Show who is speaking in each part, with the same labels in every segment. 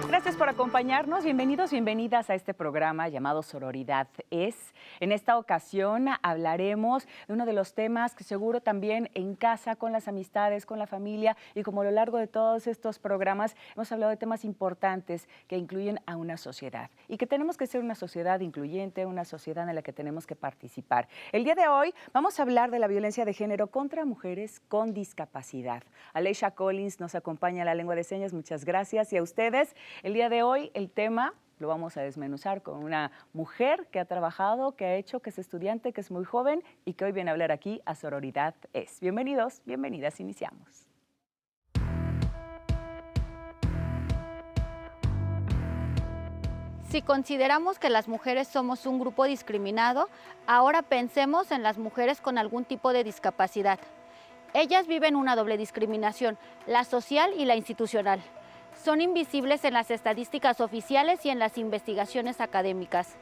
Speaker 1: Gracias por acompañarnos. Bienvenidos, bienvenidas a este programa llamado Sororidad Es. En esta ocasión hablaremos de uno de los temas que seguro también en casa, con las amistades, con la familia y como a lo largo de todos estos programas hemos hablado de temas importantes que incluyen a una sociedad y que tenemos que ser una sociedad incluyente, una sociedad en la que tenemos que participar. El día de hoy vamos a hablar de la violencia de género contra mujeres con discapacidad. Aleisha Collins nos acompaña en la lengua de señas. Muchas gracias. Y a ustedes, el día de hoy el tema lo vamos a desmenuzar con una mujer que ha trabajado, que ha hecho, que es estudiante, que es muy joven y que hoy viene a hablar aquí a Sororidad Es. Bienvenidos, bienvenidas, iniciamos.
Speaker 2: Si consideramos que las mujeres somos un grupo discriminado, ahora pensemos en las mujeres con algún tipo de discapacidad. Ellas viven una doble discriminación, la social y la institucional. Son invisibles en las estadísticas oficiales y en las investigaciones académicas.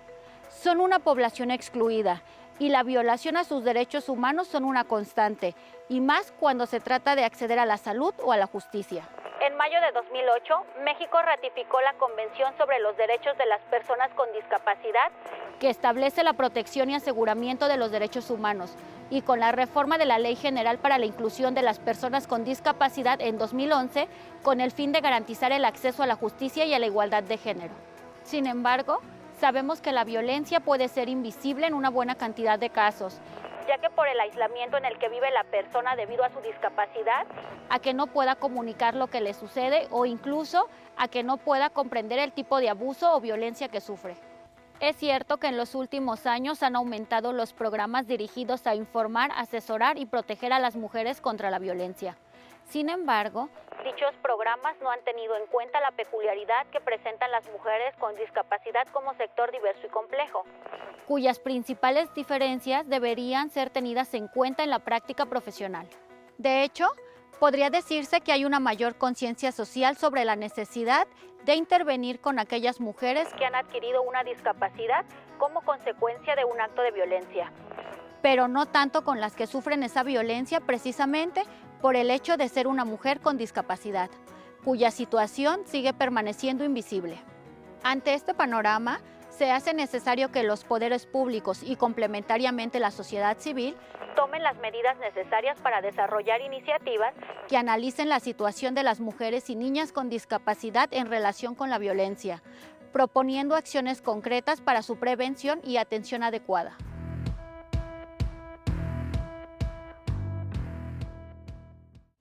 Speaker 2: Son una población excluida y la violación a sus derechos humanos son una constante, y más cuando se trata de acceder a la salud o a la justicia. En mayo de 2008, México ratificó la Convención sobre los Derechos de las Personas con Discapacidad, que establece la protección y aseguramiento de los derechos humanos, y con la reforma de la Ley General para la Inclusión de las Personas con Discapacidad en 2011, con el fin de garantizar el acceso a la justicia y a la igualdad de género. Sin embargo, sabemos que la violencia puede ser invisible en una buena cantidad de casos, ya que por el aislamiento en el que vive la persona debido a su discapacidad, a que no pueda comunicar lo que le sucede o incluso a que no pueda comprender el tipo de abuso o violencia que sufre. Es cierto que en los últimos años han aumentado los programas dirigidos a informar, asesorar y proteger a las mujeres contra la violencia. Sin embargo, dichos programas no han tenido en cuenta la peculiaridad que presentan las mujeres con discapacidad como sector diverso y complejo, cuyas principales diferencias deberían ser tenidas en cuenta en la práctica profesional. De hecho, podría decirse que hay una mayor conciencia social sobre la necesidad de intervenir con aquellas mujeres que han adquirido una discapacidad como consecuencia de un acto de violencia, pero no tanto con las que sufren esa violencia precisamente por el hecho de ser una mujer con discapacidad, cuya situación sigue permaneciendo invisible. Ante este panorama, se hace necesario que los poderes públicos y complementariamente la sociedad civil tomen las medidas necesarias para desarrollar iniciativas que analicen la situación de las mujeres y niñas con discapacidad en relación con la violencia, proponiendo acciones concretas para su prevención y atención adecuada.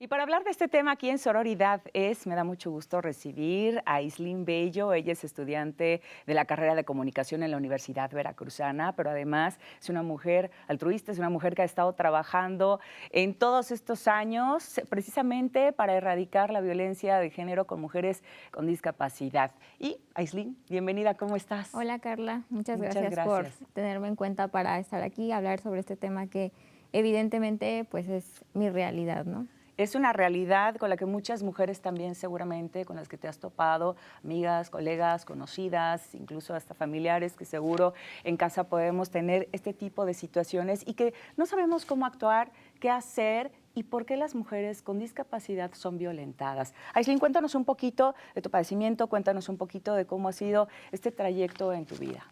Speaker 1: Y para hablar de este tema aquí en Sororidad Es, me da mucho gusto recibir a Aislinn Bello. Ella es estudiante de la carrera de comunicación en la Universidad Veracruzana, pero además es una mujer altruista, es una mujer que ha estado trabajando en todos estos años precisamente para erradicar la violencia de género con mujeres con discapacidad. Y Aislinn, bienvenida, ¿cómo estás?
Speaker 3: Hola Carla, muchas gracias por tenerme en cuenta para estar aquí y hablar sobre este tema que evidentemente pues es mi realidad, ¿no?
Speaker 1: Es una realidad con la que muchas mujeres también seguramente, con las que te has topado, amigas, colegas, conocidas, incluso hasta familiares, que seguro en casa podemos tener este tipo de situaciones y que no sabemos cómo actuar, qué hacer y por qué las mujeres con discapacidad son violentadas. Aislinn, cuéntanos un poquito de tu padecimiento, cuéntanos un poquito de cómo ha sido este trayecto en tu vida.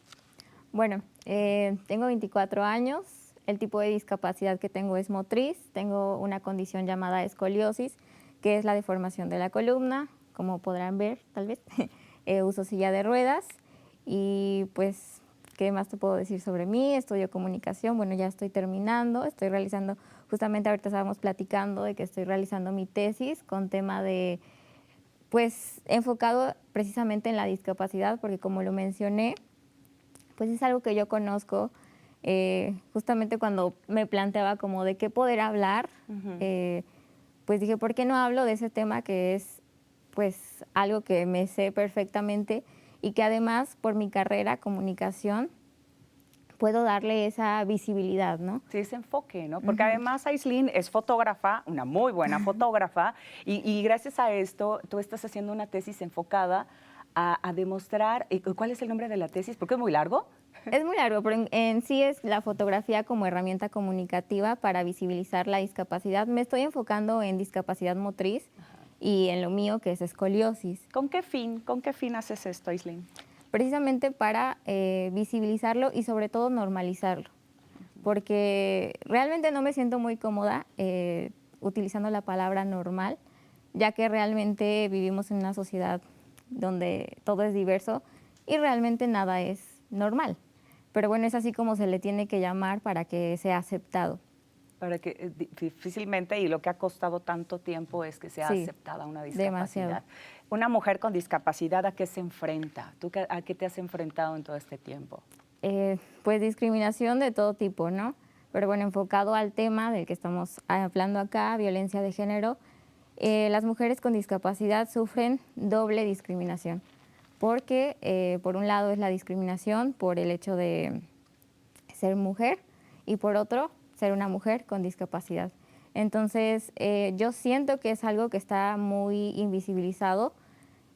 Speaker 3: Bueno, tengo 24 años. El tipo de discapacidad que tengo es motriz, tengo una condición llamada escoliosis, que es la deformación de la columna, como podrán ver tal vez. Uso silla de ruedas y pues, ¿qué más te puedo decir sobre mí? Estudio comunicación, bueno, ya estoy terminando, estoy realizando, justamente ahorita estábamos platicando de que estoy realizando mi tesis con tema de, pues, enfocado precisamente en la discapacidad, porque como lo mencioné, pues es algo que yo conozco. Justamente cuando me planteaba como de qué poder hablar, pues dije, ¿por qué no hablo de ese tema que es pues algo que me sé perfectamente y que además por mi carrera, comunicación, puedo darle esa visibilidad, ¿no?
Speaker 1: Sí, ese enfoque, ¿no? Porque además Aislinn es fotógrafa, una muy buena fotógrafa, y gracias a esto tú estás haciendo una tesis enfocada a demostrar, ¿cuál es el nombre de la tesis? Porque es muy largo.
Speaker 3: Es muy largo, pero en sí es la fotografía como herramienta comunicativa para visibilizar la discapacidad. Me estoy enfocando en discapacidad motriz y en lo mío, que es escoliosis.
Speaker 1: ¿Con qué fin haces esto, Aislinn?
Speaker 3: Precisamente para visibilizarlo y sobre todo normalizarlo, porque realmente no me siento muy cómoda utilizando la palabra normal, ya que realmente vivimos en una sociedad donde todo es diverso y realmente nada es normal. Pero bueno, es así como se le tiene que llamar para que sea aceptado.
Speaker 1: Para que difícilmente, y lo que ha costado tanto tiempo es que sea
Speaker 3: Sí,
Speaker 1: aceptada una discapacidad.
Speaker 3: demasiado.
Speaker 1: Una mujer con discapacidad, ¿a qué se enfrenta? ¿Tú a qué te has enfrentado en todo este tiempo?
Speaker 3: Pues discriminación de todo tipo, ¿no? Pero bueno, enfocado al tema del que estamos hablando acá, violencia de género, las mujeres con discapacidad sufren doble discriminación, porque por un lado es la discriminación por el hecho de ser mujer y por otro, ser una mujer con discapacidad. Entonces, yo siento que es algo que está muy invisibilizado.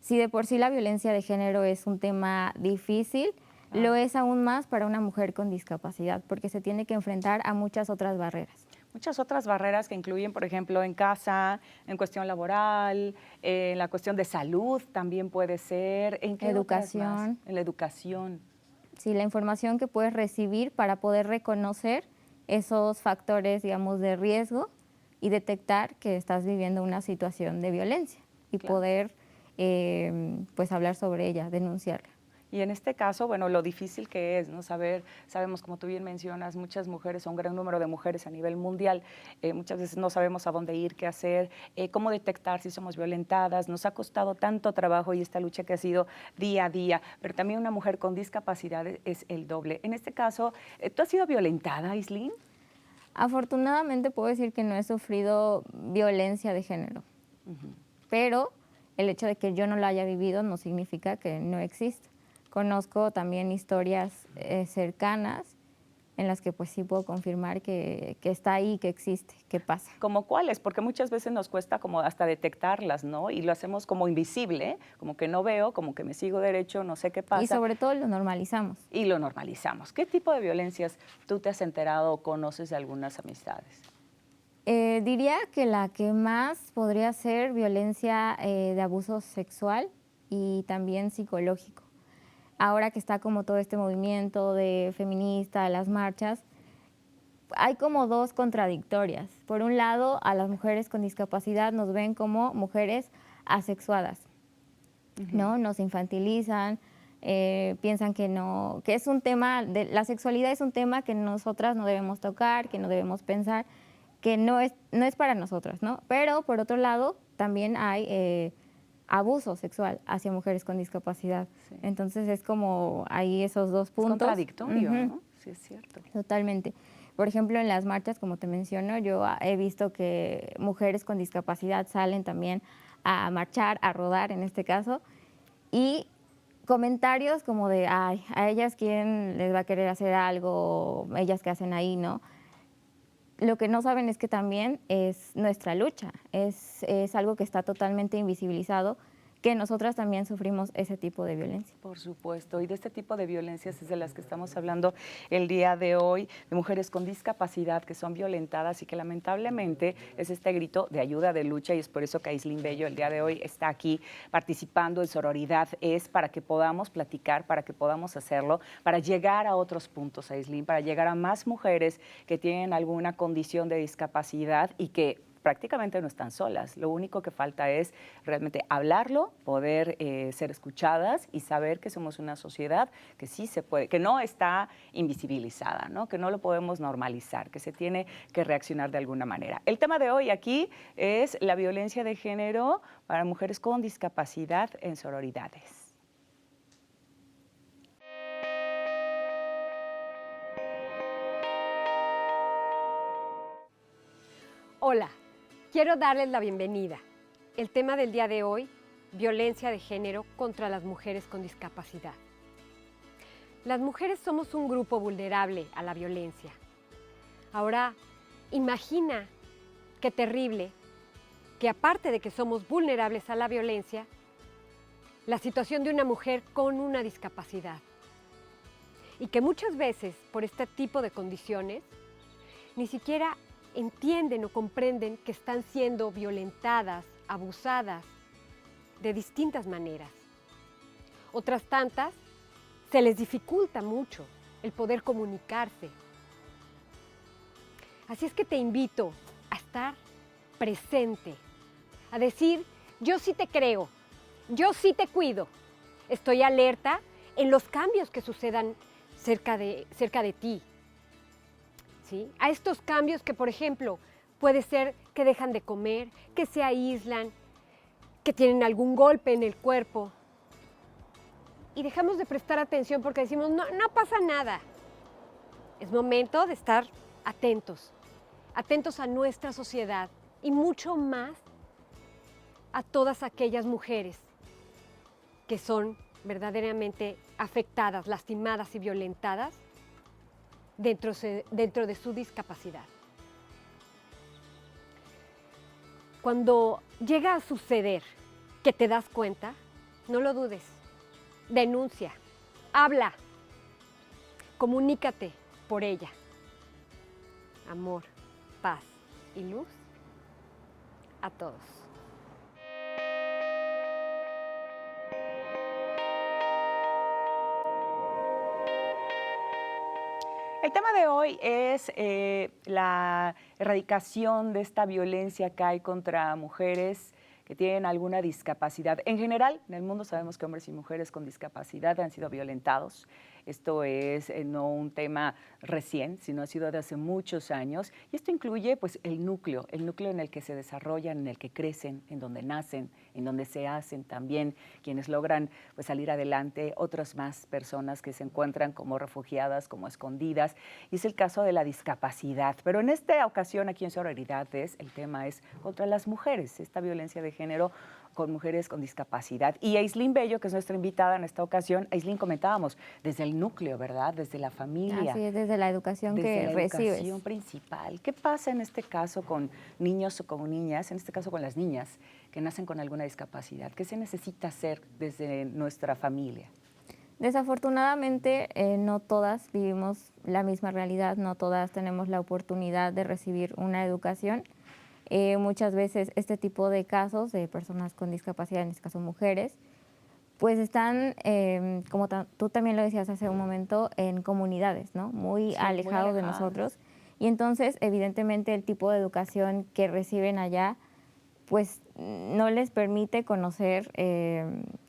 Speaker 3: Si de por sí la violencia de género es un tema difícil, lo es aún más para una mujer con discapacidad, porque se tiene que enfrentar a muchas otras barreras.
Speaker 1: Muchas otras barreras que incluyen, por ejemplo, en casa, en cuestión laboral, en la cuestión de salud también puede ser. ¿En qué otras más?
Speaker 3: Educación.
Speaker 1: En la educación.
Speaker 3: Sí, la información que puedes recibir para poder reconocer esos factores, digamos, de riesgo y detectar que estás viviendo una situación de violencia y
Speaker 1: Claro.
Speaker 3: poder pues hablar sobre ella, denunciarla.
Speaker 1: Y en este caso, bueno, lo difícil que es, ¿no? Sabemos, como tú bien mencionas, muchas mujeres, un gran número de mujeres a nivel mundial, muchas veces no sabemos a dónde ir, qué hacer, cómo detectar si somos violentadas. Nos ha costado tanto trabajo y esta lucha que ha sido día a día, pero también una mujer con discapacidad es el doble. En este caso, ¿tú has sido violentada, Aislinn?
Speaker 3: Afortunadamente puedo decir que no he sufrido violencia de género, pero el hecho de que yo no lo haya vivido no significa que no exista. Conozco también historias cercanas en las que pues sí puedo confirmar que está ahí, que existe, que pasa.
Speaker 1: ¿Como cuáles? Porque muchas veces nos cuesta como hasta detectarlas, ¿no? Y lo hacemos como invisible, como que no veo, como que me sigo derecho, no sé qué pasa.
Speaker 3: Y sobre todo lo normalizamos.
Speaker 1: Y lo normalizamos. ¿Qué tipo de violencias tú te has enterado o conoces de algunas amistades?
Speaker 3: Diría que la que más podría ser violencia de abuso sexual y también psicológico. Ahora que está como todo este movimiento de feminista, las marchas, hay como dos contradictorias. Por un lado, a las mujeres con discapacidad nos ven como mujeres asexuadas, ¿no? Nos infantilizan, piensan que no, que es un tema, la sexualidad es un tema que nosotras no debemos tocar, que no debemos pensar, que no es para nosotras, ¿no? Pero por otro lado, también hay abuso sexual hacia mujeres con discapacidad.
Speaker 1: Sí.
Speaker 3: Entonces es como ahí esos dos puntos.
Speaker 1: Es contradictorio, ¿no? Sí, es cierto.
Speaker 3: Totalmente. Por ejemplo, en las marchas, como te menciono, yo he visto que mujeres con discapacidad salen también a marchar, a rodar en este caso, y comentarios como de, ay, a ellas quién les va a querer hacer algo, ellas que hacen ahí, ¿no? Lo que no saben es que también es nuestra lucha, es algo que está totalmente invisibilizado, que nosotras también sufrimos ese tipo de violencia.
Speaker 1: Por supuesto, y de este tipo de violencias es de las que estamos hablando el día de hoy, de mujeres con discapacidad que son violentadas y que lamentablemente es este grito de ayuda, de lucha, y es por eso que Aislinn Bello el día de hoy está aquí participando en Sororidad, es para que podamos platicar, para que podamos hacerlo, para llegar a otros puntos, Aislinn, para llegar a más mujeres que tienen alguna condición de discapacidad y que prácticamente no están solas. Lo único que falta es realmente hablarlo, poder ser escuchadas y saber que somos una sociedad que sí se puede, que no está invisibilizada, ¿no? Que no lo podemos normalizar, que se tiene que reaccionar de alguna manera. El tema de hoy aquí es la violencia de género para mujeres con discapacidad en sororidades.
Speaker 4: Hola, quiero darles la bienvenida. El tema del día de hoy, violencia de género contra las mujeres con discapacidad. Las mujeres somos un grupo vulnerable a la violencia. Ahora, imagina qué terrible que aparte de que somos vulnerables a la violencia, la situación de una mujer con una discapacidad. Y que muchas veces, por este tipo de condiciones, ni siquiera entienden o comprenden que están siendo violentadas, abusadas de distintas maneras. Otras tantas se les dificulta mucho el poder comunicarse. Así es que te invito a estar presente, a decir, yo sí te creo, yo sí te cuido, estoy alerta en los cambios que sucedan cerca de ti. ¿Sí? A estos cambios que, por ejemplo, puede ser que dejan de comer, que se aíslan, que tienen algún golpe en el cuerpo. Y dejamos de prestar atención porque decimos, no pasa nada. Es momento de estar atentos, atentos a nuestra sociedad y mucho más a todas aquellas mujeres que son verdaderamente afectadas, lastimadas y violentadas dentro de su discapacidad. Cuando llega a suceder que te das cuenta, no lo dudes, denuncia, habla, comunícate por ella. Amor, paz y luz a todos.
Speaker 1: El tema de hoy es la erradicación de esta violencia que hay contra mujeres que tienen alguna discapacidad. En general, en el mundo sabemos que hombres y mujeres con discapacidad han sido violentados. Esto es no un tema recién, sino ha sido de hace muchos años. Y esto incluye pues, el núcleo en el que se desarrollan, en el que crecen, en donde nacen, en donde se hacen también quienes logran pues, salir adelante, otras más personas que se encuentran como refugiadas, como escondidas. Y es el caso de la discapacidad. Pero en esta ocasión, aquí en Sororidades, el tema es contra las mujeres, esta violencia de género con mujeres con discapacidad. Y Aislinn Bello, que es nuestra invitada en esta ocasión, Aislinn, comentábamos, desde el núcleo, ¿verdad? Desde la familia.
Speaker 3: Así es, desde la educación que recibes.
Speaker 1: Desde la educación principal. ¿Qué pasa en este caso con niños o con niñas, en este caso con las niñas que nacen con alguna discapacidad? ¿Qué se necesita hacer desde nuestra familia?
Speaker 3: Desafortunadamente, no todas vivimos la misma realidad, no todas tenemos la oportunidad de recibir una educación. Muchas veces este tipo de casos de personas con discapacidad, en este caso mujeres, pues están, como tú también lo decías hace un momento, en comunidades, ¿no? Muy alejados de nosotros. Y entonces, evidentemente, el tipo de educación que reciben allá, pues no les permite conocer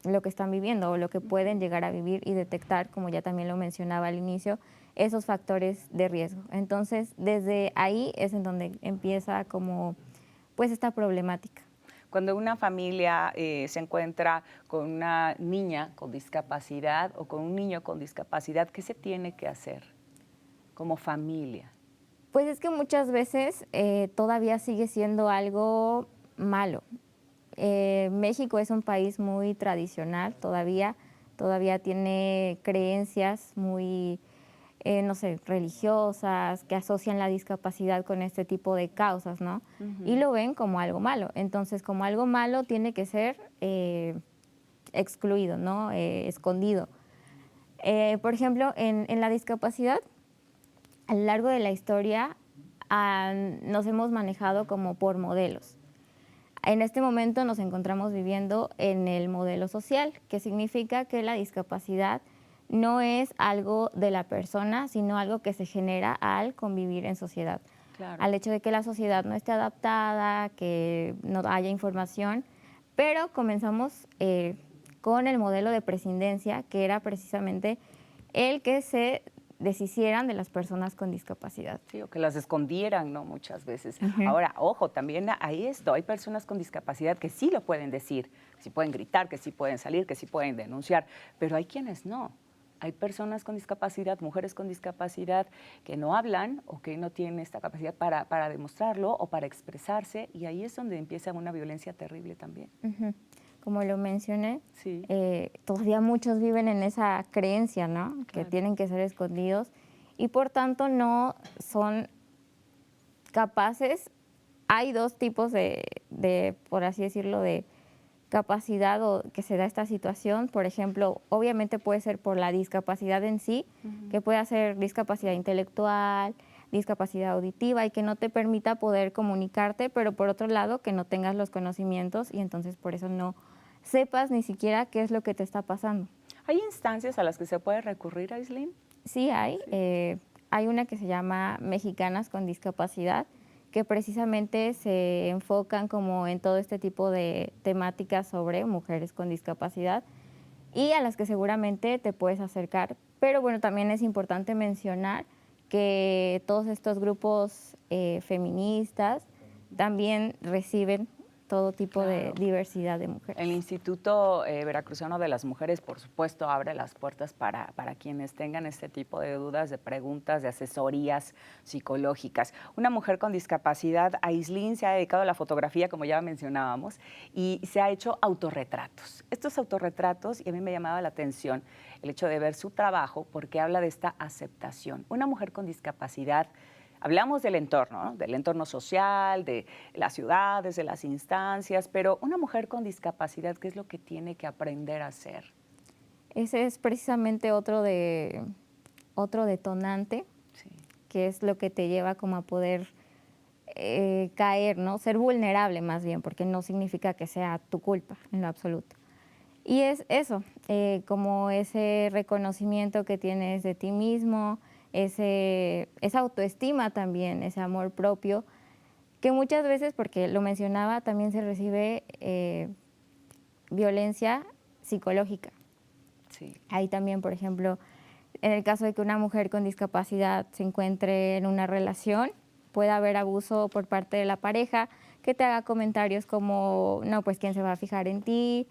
Speaker 3: lo que están viviendo o lo que pueden llegar a vivir y detectar, como ya también lo mencionaba al inicio, esos factores de riesgo. Entonces, desde ahí es en donde empieza como pues esta problemática.
Speaker 1: Cuando una familia se encuentra con una niña con discapacidad o con un niño con discapacidad, ¿qué se tiene que hacer como familia?
Speaker 3: Pues es que muchas veces todavía sigue siendo algo malo. México es un país muy tradicional, todavía tiene creencias muy no sé, religiosas, que asocian la discapacidad con este tipo de causas, ¿no? Y lo ven como algo malo. Entonces, como algo malo tiene que ser excluido, ¿no? Escondido. Por ejemplo, en la discapacidad, a lo largo de la historia, nos hemos manejado como por modelos. En este momento nos encontramos viviendo en el modelo social, que significa que la discapacidad no es algo de la persona, sino algo que se genera al convivir en sociedad. Claro. Al hecho de que la sociedad no esté adaptada, que no haya información, pero comenzamos con el modelo de prescindencia, que era precisamente el que se deshicieran de las personas con discapacidad.
Speaker 1: Sí, o que las escondieran, ¿no? Muchas veces. Ahora, ojo, también hay esto, hay personas con discapacidad que sí lo pueden decir, que sí pueden gritar, que sí pueden salir, que sí pueden denunciar, pero hay quienes no. Hay personas con discapacidad, mujeres con discapacidad, que no hablan o que no tienen esta capacidad para demostrarlo o para expresarse, y ahí es donde empieza una violencia terrible también.
Speaker 3: Como lo mencioné,
Speaker 1: sí.
Speaker 3: Todavía muchos viven en esa creencia, ¿no? Claro. Que tienen que ser escondidos y por tanto no son capaces. Hay dos tipos de por así decirlo, de capacidad o que se da esta situación. Por ejemplo, obviamente puede ser por la discapacidad en sí, que puede ser discapacidad intelectual, discapacidad auditiva y que no te permita poder comunicarte, pero por otro lado que no tengas los conocimientos y entonces por eso no sepas ni siquiera qué es lo que te está pasando.
Speaker 1: ¿Hay instancias a las que se puede recurrir, Aislinn?
Speaker 3: Sí hay. Hay una que se llama Mexicanas con Discapacidad, que precisamente se enfocan como en todo este tipo de temáticas sobre mujeres con discapacidad y a las que seguramente te puedes acercar. Pero bueno, también es importante mencionar que todos estos grupos feministas también reciben todo tipo de diversidad de mujeres.
Speaker 1: El Instituto Veracruzano de las Mujeres, por supuesto, abre las puertas para quienes tengan este tipo de dudas, de preguntas, de asesorías psicológicas. Una mujer con discapacidad, Aislinn, se ha dedicado a la fotografía, como ya mencionábamos, y se ha hecho autorretratos. Estos autorretratos, y a mí me llamaba la atención el hecho de ver su trabajo, porque habla de esta aceptación. Una mujer con discapacidad. Hablamos del entorno, ¿no? Del entorno social, de las ciudades, de las instancias, pero una mujer con discapacidad, ¿qué es lo que tiene que aprender a hacer?
Speaker 3: Ese es precisamente otro detonante, sí, que es lo que te lleva como a poder caer, ¿no? Ser vulnerable más bien, porque no significa que sea tu culpa en lo absoluto. Y es eso, como ese reconocimiento que tienes de ti mismo, esa autoestima también, ese amor propio, que muchas veces, porque lo mencionaba, también se recibe violencia psicológica. Sí. Ahí también, por ejemplo, en el caso de que una mujer con discapacidad se encuentre en una relación, puede haber abuso por parte de la pareja, que te haga comentarios como, no, pues, ¿quién se va a fijar en ti?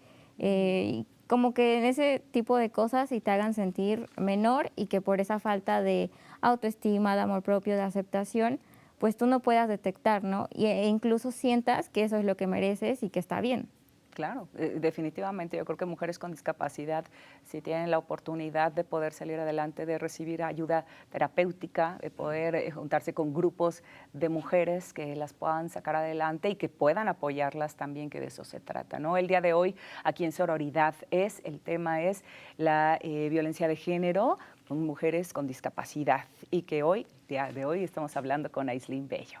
Speaker 3: Como que en ese tipo de cosas y te hagan sentir menor y que por esa falta de autoestima, de amor propio, de aceptación, pues tú no puedas detectar, ¿no? E incluso sientas que eso es lo que mereces y que está bien.
Speaker 1: Claro, definitivamente yo creo que mujeres con discapacidad, si tienen la oportunidad de poder salir adelante, de recibir ayuda terapéutica, de poder juntarse con grupos de mujeres que las puedan sacar adelante y que puedan apoyarlas también, que de eso se trata, ¿no? El día de hoy, aquí en Sororidad, el tema es la violencia de género con mujeres con discapacidad y que hoy, día de hoy, estamos hablando con Aislinn Bello.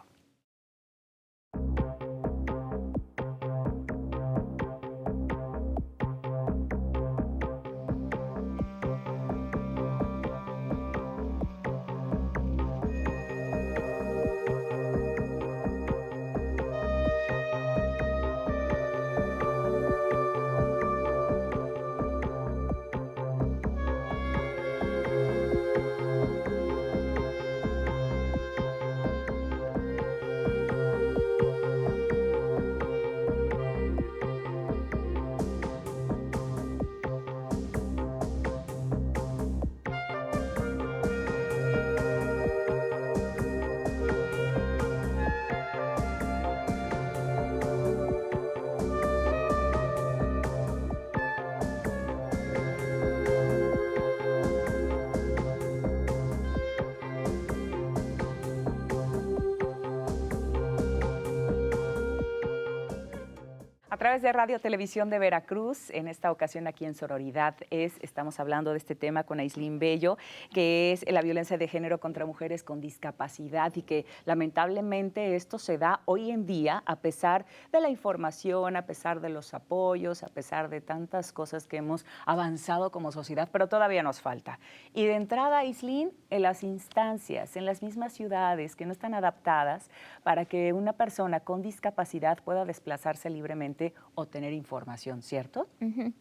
Speaker 1: A través de Radio Televisión de Veracruz, en esta ocasión aquí en Sororidad estamos hablando de este tema con Aislinn Bello, que es la violencia de género contra mujeres con discapacidad y que lamentablemente esto se da hoy en día a pesar de la información, a pesar de los apoyos, a pesar de tantas cosas que hemos avanzado como sociedad, pero todavía nos falta. Y de entrada, Aislinn, en las instancias, en las mismas ciudades que no están adaptadas para que una persona con discapacidad pueda desplazarse libremente o tener información, ¿cierto?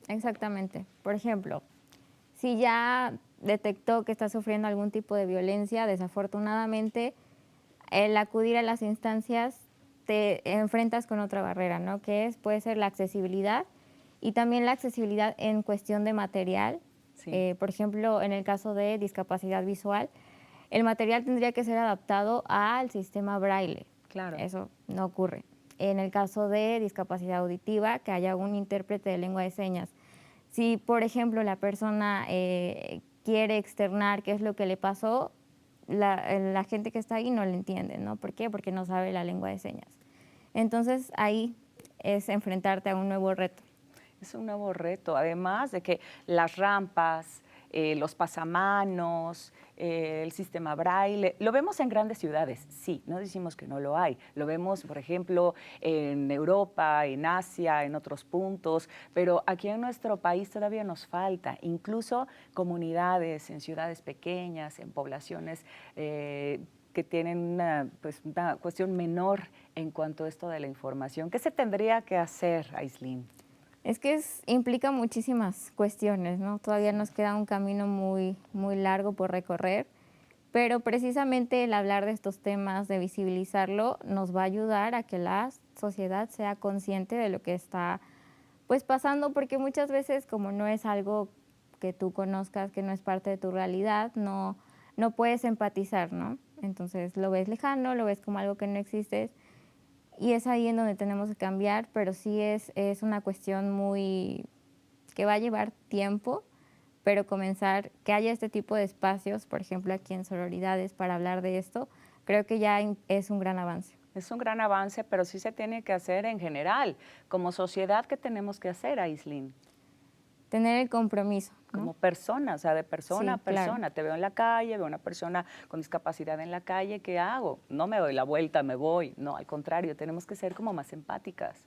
Speaker 3: Exactamente. Por ejemplo, si ya detectó que está sufriendo algún tipo de violencia, desafortunadamente, el acudir a las instancias te enfrentas con otra barrera, ¿no? Puede ser la accesibilidad y también la accesibilidad en cuestión de material. Sí. Por ejemplo, en el caso de discapacidad visual, el material tendría que ser adaptado al sistema braille. Claro. Eso no ocurre. En el caso de discapacidad auditiva, que haya un intérprete de lengua de señas. Si, por ejemplo, la persona quiere externar qué es lo que le pasó, la gente que está ahí no le entiende, ¿no? ¿Por qué? Porque no sabe la lengua de señas. Entonces, ahí es enfrentarte a un nuevo reto.
Speaker 1: Es un nuevo reto, además de que las rampas, los pasamanos, el sistema braille. Lo vemos en grandes ciudades, sí, no decimos que no lo hay. Lo vemos, por ejemplo, en Europa, en Asia, en otros puntos, pero aquí en nuestro país todavía nos falta. Incluso comunidades en ciudades pequeñas, en poblaciones que tienen una cuestión menor en cuanto a esto de la información. ¿Qué se tendría que hacer, Aislinn?
Speaker 3: Es que implica muchísimas cuestiones, ¿no? Todavía nos queda un camino muy largo por recorrer, pero precisamente el hablar de estos temas, de visibilizarlo, nos va a ayudar a que la sociedad sea consciente de lo que está pues pasando, porque muchas veces como no es algo que tú conozcas, que no es parte de tu realidad, no puedes empatizar, ¿no? Entonces lo ves lejano, lo ves como algo que no existe. Y es ahí en donde tenemos que cambiar, pero sí es una cuestión que va a llevar tiempo, pero comenzar, que haya este tipo de espacios, por ejemplo aquí en Sororidades, para hablar de esto, creo que ya es un gran avance.
Speaker 1: Es un gran avance, pero sí se tiene que hacer en general. Como sociedad, ¿qué tenemos que hacer, Aislinn?
Speaker 3: Tener el compromiso, ¿no?
Speaker 1: Como persona, o sea, de persona a
Speaker 3: Sí, claro.
Speaker 1: persona. Te veo en la calle, veo a una persona con discapacidad en la calle, ¿qué hago? No me doy la vuelta, me voy. No, al contrario, tenemos que ser como más empáticas.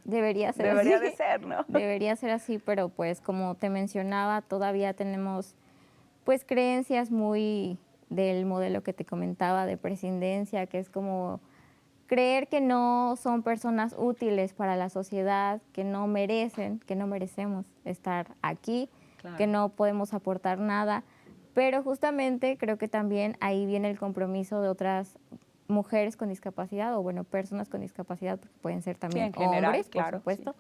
Speaker 3: Debería ser
Speaker 1: Debería
Speaker 3: así.
Speaker 1: de ser, ¿no?
Speaker 3: Debería ser así, pero pues como te mencionaba, todavía tenemos pues creencias muy del modelo que te comentaba de prescindencia, que es como creer que no son personas útiles para la sociedad, que no merecemos estar aquí,
Speaker 1: Claro.
Speaker 3: que no podemos aportar nada, pero justamente creo que también ahí viene el compromiso de otras mujeres con discapacidad, o bueno, personas con discapacidad, porque pueden ser también
Speaker 1: en general,
Speaker 3: hombres,
Speaker 1: claro,
Speaker 3: por supuesto,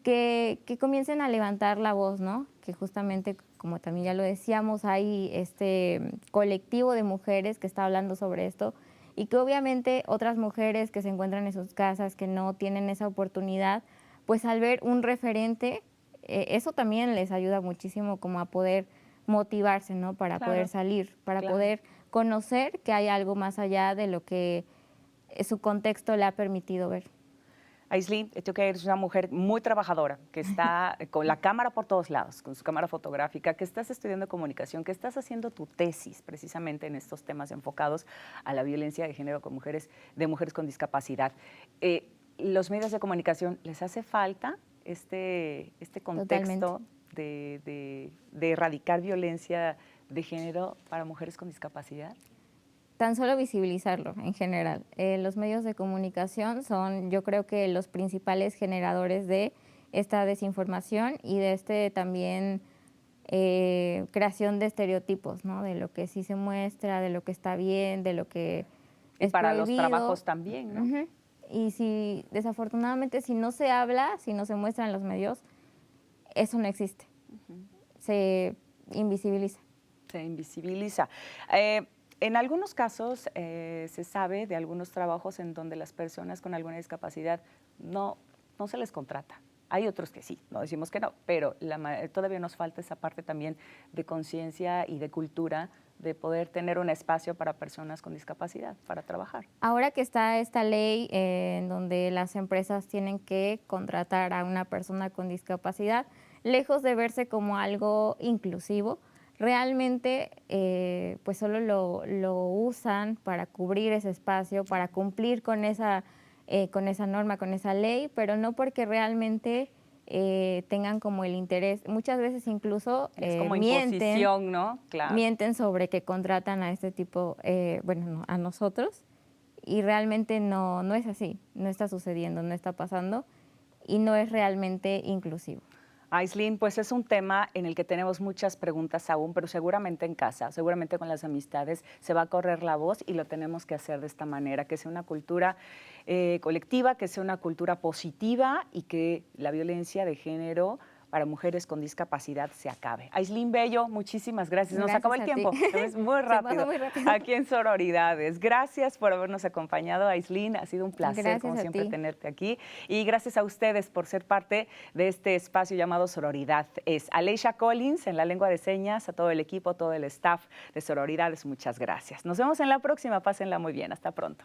Speaker 3: que comiencen a levantar la voz, ¿no? Que justamente, como también ya lo decíamos, hay este colectivo de mujeres que está hablando sobre esto, y que obviamente otras mujeres que se encuentran en sus casas, que no tienen esa oportunidad, pues al ver un referente, eso también les ayuda muchísimo como a poder motivarse, ¿no? Para
Speaker 1: Claro,
Speaker 3: poder salir, para
Speaker 1: claro.
Speaker 3: poder conocer que hay algo más allá de lo que su contexto le ha permitido ver.
Speaker 1: Aislinn, tú que eres una mujer muy trabajadora, que está con la cámara por todos lados, con su cámara fotográfica, que estás estudiando comunicación, que estás haciendo tu tesis precisamente en estos temas enfocados a la violencia de género con mujeres, de mujeres con discapacidad. ¿Los medios de comunicación les hace falta este contexto de erradicar violencia de género para mujeres con discapacidad?
Speaker 3: Tan solo visibilizarlo en general. Los medios de comunicación son, yo creo que los principales generadores de esta desinformación y de también creación de estereotipos, ¿no? De lo que sí se muestra, de lo que está bien, de lo que es
Speaker 1: para
Speaker 3: prohibido.
Speaker 1: Los trabajos también, ¿no?
Speaker 3: Uh-huh. Y si desafortunadamente si no se habla, si no se muestra en los medios, eso no existe. Uh-huh. Se invisibiliza. Se
Speaker 1: invisibiliza. En algunos casos se sabe de algunos trabajos en donde las personas con alguna discapacidad no se les contrata. Hay otros que sí, no decimos que no, pero todavía nos falta esa parte también de conciencia y de cultura de poder tener un espacio para personas con discapacidad, para trabajar. Ahora que está esta ley en donde las empresas tienen que contratar a una persona con discapacidad, lejos de verse como algo inclusivo, realmente pues solo lo usan para cubrir ese espacio, para cumplir con esa norma, con esa ley, pero no porque realmente tengan como el interés. Muchas veces incluso es como imposición, ¿no? Claro. Mienten sobre que contratan a este tipo, a nosotros, y realmente no es así, no está sucediendo, no está pasando y no es realmente inclusivo. Aislinn, pues es un tema en el que tenemos muchas preguntas aún, pero seguramente en casa, seguramente con las amistades se va a correr la voz y lo tenemos que hacer de esta manera, que sea una cultura colectiva, que sea una cultura positiva y que la violencia de género para mujeres con discapacidad se acabe. Aislinn Bello, muchísimas gracias. Nos acabó el tiempo, es muy rápido, muy rápido aquí en Sororidades. Gracias por habernos acompañado, Aislinn, ha sido un placer, como siempre, tenerte aquí. Y gracias a ustedes por ser parte de este espacio llamado Sororidad. Es Aleisha Collins en la lengua de señas, a todo el equipo, todo el staff de Sororidades, muchas gracias. Nos vemos en la próxima, pásenla muy bien, hasta pronto.